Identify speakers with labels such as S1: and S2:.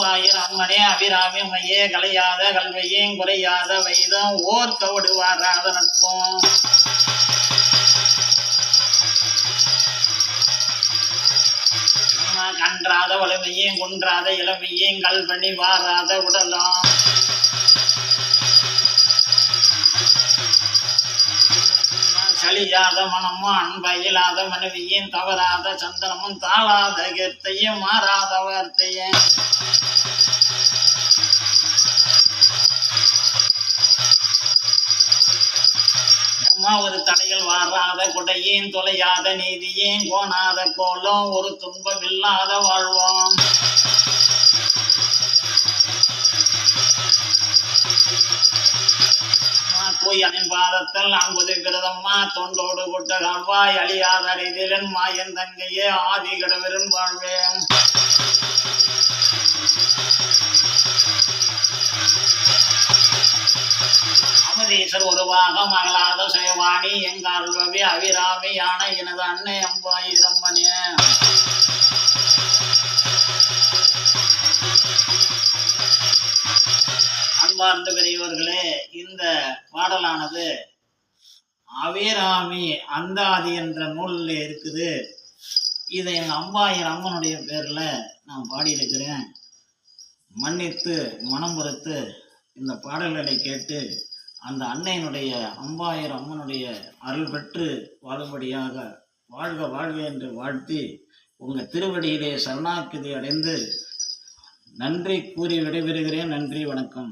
S1: அம்பாயிரம் அம்மனே அபிராமி மையே கலையாத கல்வியும் குறையாத வைதம் ஓர்க்க விடுவாராத நட்போம் கன்றாத வலிமையும் குன்றாத இளமையும் கல்வணி வாராத உடலாம் சலியாத மனமும் அன்பயிலாத மனைவியும் தவறாத சந்தனமும் தாளாத கீர்த்தையும் மாறாத வார்த்தையும் ஒரு தடைகள் வாராத குடையும் தொலையாத நீதியும் கோணாத கோலம் ஒரு துன்பம் இல்லாத வாழ்வோம் தூயனின் பாதத்தில் அன்புது விரதம்மா தொண்டோடு கொட்ட காண்பாய் அழியாத அறிதிலன் மாயன் தங்கையே ஆதி கடவரின் வாழ்வேன் அமதீசர் ஒருவாக மகளாத சேவாணி எங்கார்வவி அபிராமி யானை எனது அன்னை அம்பாயிரம்மனே அன்பார்ந்த பெரியவர்களே, இந்த பாடலானது அபிராமி அந்தாதி என்ற நூலில் இருக்குது. இதை எங்கள் அம்பாயிரம் அம்மனுடைய பேரில் நான் பாடியிருக்கிறேன். மன்னித்து மனம் பொறுத்து இந்த பாடல்களை கேட்டு அந்த அன்னையினுடைய அம்பாயிரம் அம்மனுடைய அருள் பெற்று வாழும்படியாக வாழ்க வாழ்க என்று வாழ்த்தி உங்கள் திருவடியிலே சரணாகதி அடைந்து நன்றி கூறி விடைபெறுகிறேன். நன்றி, வணக்கம்.